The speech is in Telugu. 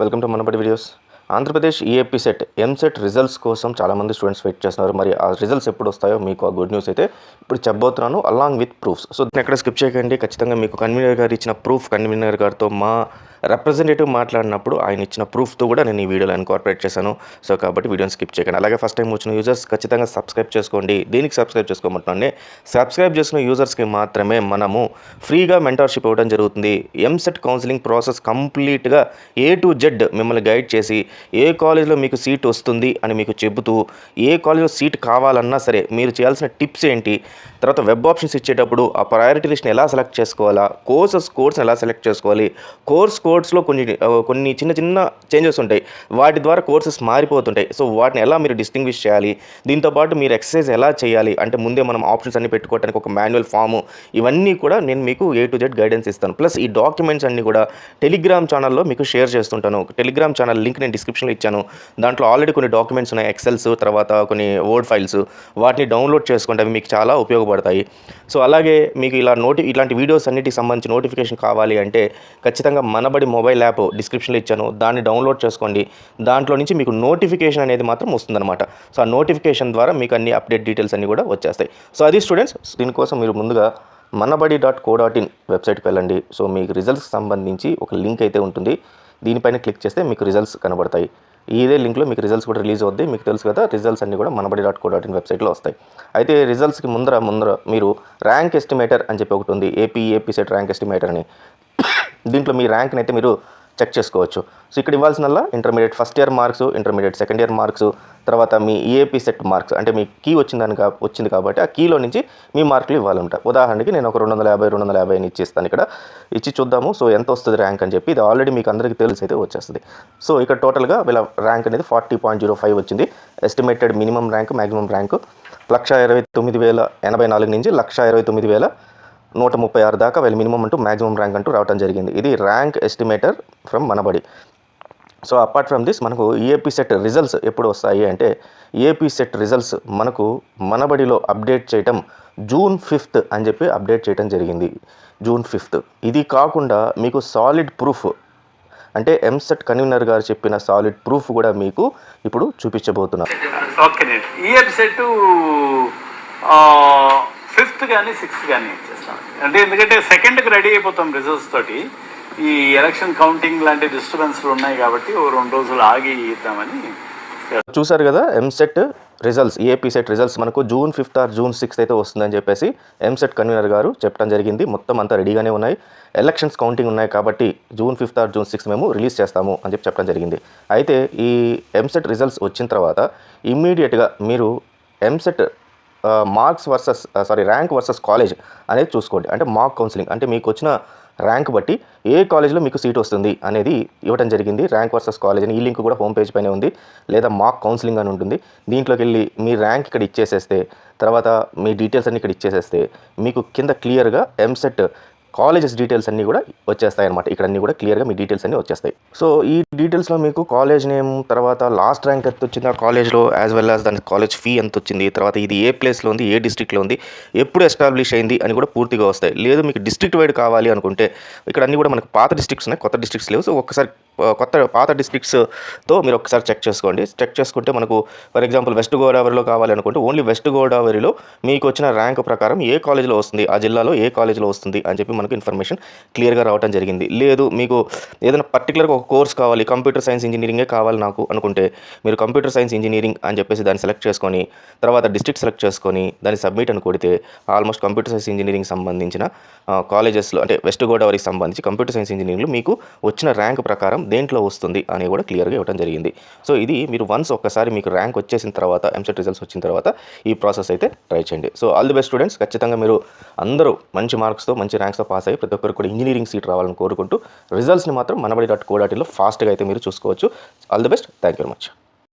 Welcome to Manabadi videos. Andhra Pradesh EAP set EAMCET results కోసం చాలామంది స్టూడెంట్స్ వెయిట్ చేస్తున్నారు. మరి ఆ రిజల్ట్స్ ఎప్పుడు వస్తాయో మీకు ఆ గుడ్ న్యూస్ అయితే ఇప్పుడు చెప్పబోతున్నాను, అలాంగ్ విత్ ప్రూఫ్స్. సో దీన్ని ఎక్కడ స్కిప్ చేయకండి. ఖచ్చితంగా మీకు కన్వీనర్ గారు ఇచ్చిన ప్రూఫ్, కన్వీనర్ గారితో మా రిప్రజెంటేటివ్ మాట్లాడినప్పుడు ఆయన ఇచ్చిన ప్రూఫ్తో కూడా నేను ఈ వీడియోలో ఇన్కార్పొరేట్ చేశాను. సో కాబట్టి వీడియోని స్కిప్ చేయకండి. అలాగే ఫస్ట్ టైం వచ్చిన యూజర్స్ ఖచ్చితంగా సబ్స్క్రైబ్ చేసుకోండి. దీనికి సబ్స్క్రైబ్ చేసుకోమంటున్నాను. సబ్స్క్రైబ్ చేసిన యూజర్స్కి మాత్రమే మనము ఫ్రీగా మెంటర్షిప్ ఇవ్వడం జరుగుతుంది. ఎంసెట్ కౌన్సిలింగ్ ప్రాసెస్ కంప్లీట్గా A to Z మిమ్మల్ని గైడ్ చేసి ఏ కాలేజ్లో మీకు సీట్ వస్తుంది అని మీకు చెబుతూ, ఏ కాలేజ్లో సీట్ కావాలన్నా సరే మీరు చేయాల్సిన టిప్స్ ఏంటి, తర్వాత వెబ్ ఆప్షన్స్ ఇచ్చేటప్పుడు ఆ ప్రయారిటీ లిస్ట్ని ఎలా సెలెక్ట్ చేసుకోవాలా, కోర్స్ని ఎలా సెలెక్ట్ చేసుకోవాలి, కోర్స్లో కొన్ని చిన్న చిన్న చేంజెస్ ఉంటాయి, వాటి ద్వారా కోర్సెస్ మారిపోతుంటాయి. సో వాటిని ఎలా మీరు డిస్టింగ్విష్ చేయాలి, దీంతోపాటు మీరు ఎక్సర్సైజ్ ఎలా చేయాలి అంటే ముందే మనం ఆప్షన్స్ అన్ని పెట్టుకోవడానికి ఒక మాన్యువల్ ఫాము, ఇవన్నీ కూడా నేను మీకు A to Z గైడెన్స్ ఇస్తాను. ప్లస్ ఈ డాక్యుమెంట్స్ అన్నీ కూడా టెలిగ్రామ్ ఛానల్లో మీకు షేర్ చేస్తుంటాను. టెలిగ్రామ్ ఛానల్ లింక్ నేను డిస్క్రిప్షన్లో ఇచ్చాను. దాంట్లో ఆల్రెడీ కొన్ని డాక్యుమెంట్స్ ఉన్నాయి, ఎక్సెల్స్, తర్వాత కొన్ని వర్డ్ ఫైల్స్, వాటిని డౌన్లోడ్ చేసుకుంటే అవి మీకు చాలా ఉపయోగపడతాయి. సో అలాగే మీకు ఇలాంటి వీడియోస్ అన్నిటికి సంబంధించి నోటిఫికేషన్ కావాలి అంటే ఖచ్చితంగా మనబడి మొబైల్ యాప్ డిస్క్రిప్షన్లో ఇచ్చాను, దాన్ని డౌన్లోడ్ చేసుకోండి. దాంట్లో నుంచి మీకు నోటిఫికేషన్ అనేది మాత్రం వస్తుందన్నమాట. సో ఆ నోటిఫికేషన్ ద్వారా మీకు అన్ని అప్డేట్ డీటెయిల్స్ అన్నీ కూడా వచ్చేస్తాయి. సో అది స్టూడెంట్స్, దీనికోసం మీరు ముందుగా manabadi.co.in వెబ్సైట్కి వెళ్ళండి. సో మీకు రిజల్ట్స్కి సంబంధించి ఒక లింక్ అయితే ఉంటుంది, దీనిపైన క్లిక్ చేస్తే మీకు రిజల్ట్స్ కనబడతాయి. ఇదే లింక్లో మీకు రిజల్ట్స్ కూడా రిలీజ్ అవుద్ది. మీకు తెలుసు కదా, రిజల్ట్స్ అన్నీ కూడా manabadi.co.in వెబ్సైట్లో వస్తాయి. అయితే రిజల్ట్స్కి ముందర మీరు ర్యాంక్ ఎస్టిమేటర్ అని చెప్పి ఒకటి ఉంది, ఏపీ సెట్ ర్యాంక్ ఎస్టిమేటర్ అని. దీంట్లో మీ ర్యాంక్ని అయితే మీరు చెక్ చేసుకోవచ్చు. సో ఇక్కడ ఇవ్వాల్సినల్లా intermediate first year marks, intermediate second year marks, తర్వాత మీ ఈఏపీ సెట్ మార్క్స్ అంటే మీ కీ వచ్చింది కాబట్టి ఆ కీలో నుంచి మీ మార్కులు ఇవ్వాలంట. ఉదాహరణకి నేను ఒక 250 అని ఇచ్చేస్తాను. ఇక్కడ ఇచ్చి చూద్దాము సో ఎంత వస్తుంది ర్యాంక్ అని చెప్పి. ఇది ఆల్రెడీ మీకు అందరికీ తెలిసి అయితే వచ్చేస్తుంది. సో ఇక్కడ టోటల్గా వీళ్ళ ర్యాంక్ అనేది 40.05 వచ్చింది. Estimated minimum rank, maximum rank 1,29,084 నుంచి 1,29,136 దాకా వీళ్ళ మినిమం అంటూ మ్యాక్సిమం ర్యాంక్ అంటూ రావడం జరిగింది. ఇది rank estimator from Manabadi. So apart from this మనకు ఈఏపీ సెట్ రిజల్ట్స్ ఎప్పుడు వస్తాయి అంటే, ఈఏపీ సెట్ రిజల్ట్స్ మనకు మనబడిలో అప్డేట్ చేయటం June 5th అని చెప్పి అప్డేట్ చేయడం జరిగింది. June 5th. ఇది కాకుండా మీకు సాలిడ్ ప్రూఫ్ అంటే ఎంసెట్ కన్వీనర్ గారు చెప్పిన సాలిడ్ ప్రూఫ్ కూడా మీకు ఇప్పుడు చూపించబోతున్నారు. ఓకే, ఈఏపీ సెట్ 5th కానీ 6th కానీ ఇచ్చేస్తాం అంటే, ఎందుకంటే 2nd రెడీ అయిపోతాం రిజల్ట్స్ తోటి. ఈ ఎలక్షన్ కౌంటింగ్ లాంటి డిస్టర్బెన్స్లు ఉన్నాయి కాబట్టి ఓ 2 రోజులు ఆగి ఇద్దామని. చూసారు కదా, EAMCET results, AP set results మనకు June 5th or June 6th అయితే వస్తుందని చెప్పేసి ఎంసెట్ కన్వీనర్ గారు చెప్పడం జరిగింది. మొత్తం అంతా రెడీగానే ఉన్నాయి, ఎలక్షన్స్ కౌంటింగ్ ఉన్నాయి కాబట్టి June 5th or June 6th మేము రిలీజ్ చేస్తాము అని చెప్పడం జరిగింది. అయితే ఈ ఎంసెట్ రిజల్ట్స్ వచ్చిన తర్వాత ఇమ్మీడియట్గా మీరు ఎంసెట్ ర్యాంక్ వర్సెస్ కాలేజ్ అనేది చూసుకోండి. అంటే మాక్ కౌన్సిలింగ్ అంటే మీకు వచ్చిన ర్యాంక్ బట్టి ఏ కాలేజ్లో మీకు సీట్ వస్తుంది అనేది ఇవ్వడం జరిగింది. ర్యాంక్ వర్సెస్ కాలేజ్ అని ఈ లింక్ కూడా హోమ్ పేజ్ పైన ఉంది, లేదా మాక్ కౌన్సిలింగ్ అని ఉంటుంది. దీంట్లోకి వెళ్ళి మీ ర్యాంక్ ఇక్కడ ఇచ్చేసేస్తే, తర్వాత మీ డీటెయిల్స్ అన్ని ఇక్కడ ఇచ్చేసేస్తే మీకు కింద క్లియర్గా ఎంసెట్ కాలేజెస్ డీటెయిల్స్ అన్నీ కూడా వచ్చేస్తాయి అనమాట. ఇక్కడ అన్నీ కూడా క్లియర్గా మీ డీటెయిల్స్ అన్నీ వచ్చేస్తాయి. సో ఈ డీటెయిల్స్లో మీకు కాలేజ్ నేమ్, తర్వాత లాస్ట్ ర్యాంక్ ఎంత వచ్చింది ఆ కాలేజ్లో, యాజ్ వెల్ యాజ్ దాని కాలేజ్ ఫీ ఎంత వచ్చింది, తర్వాత ఇది ఏ ప్లేస్లో ఉంది, ఏ డిస్ట్రిక్ట్లో ఉంది, ఎప్పుడు ఎస్టాబ్లిష్ అయింది అని కూడా పూర్తిగా వస్తాయి. లేదు మీకు డిస్ట్రిక్ట్ వైడ్ కావాలి అనుకుంటే ఇక్కడ అన్నీ కూడా మనకు పాత డిస్ట్రిక్ట్స్ ఉన్నాయి, కొత్త డిస్ట్రిక్ట్స్ లేవు. సో ఒక్కసారి పాత డిస్ట్రిక్ట్స్తో మీరు ఒకసారి చెక్ చేసుకోండి. చెక్ చేసుకుంటే మనకు ఫర్ ఎగ్జాంపుల్ వెస్ట్ గోదావరిలో కావాలి అనుకుంటే ఓన్లీ వెస్ట్ గోదావరిలో మీకు వచ్చిన ర్యాంక్ ప్రకారం ఏ కాలేజ్లో వస్తుంది, ఆ జిల్లాలో ఏ కాలేజ్లో వస్తుంది అని చెప్పి మనకు ఇన్ఫర్మేషన్ క్లియర్గా రావడం జరిగింది. లేదు మీకు ఏదైనా పర్టికులర్గా ఒక కోర్స్ కావాలి, కంప్యూటర్ సైన్స్ ఇంజనీరింగే కావాలి నాకు అనుకుంటే మీరు కంప్యూటర్ సైన్స్ ఇంజనీరింగ్ అని చెప్పేసి దాన్ని సెలెక్ట్ చేసుకొని, తర్వాత డిస్ట్రిక్ట్ సెలెక్ట్ చేసుకొని దాన్ని సబ్మిట్ అని కొడితే ఆల్మోస్ట్ కంప్యూటర్ సైన్స్ ఇంజనీరింగ్ సంబంధించిన కాలేజెస్లో అంటే వెస్ట్ గోదావరికి సంబంధించి కంప్యూటర్ సైన్స్ ఇంజనీరింగ్లో మీకు వచ్చిన ర్యాంక్ ప్రకారం దేంట్లో వస్తుంది అని కూడా క్లియర్గా ఇవ్వడం జరిగింది. సో ఇది మీరు వన్స్ ఒక్కసారి మీకు ర్యాంక్ వచ్చేసిన తర్వాత, ఎంసెట్ రిజల్ట్స్ వచ్చిన తర్వాత ఈ ప్రాసెస్ అయితే ట్రై చేయండి. So all the best students. ఖచ్చితంగా మీరు అందరూ మంచి మార్క్స్తో, మంచి ర్యాంక్స్తో పాస్ అయ్యి ప్రతి ఒక్కరు కూడా ఇంజనీరింగ్ సీట్ రావాలని కోరుకుంటూ రిజల్ట్స్ని మాత్రం manabadi.co.in ఫాస్ట్గా అయితే మీరు చూసుకోవచ్చు. All the best. Thank you very much.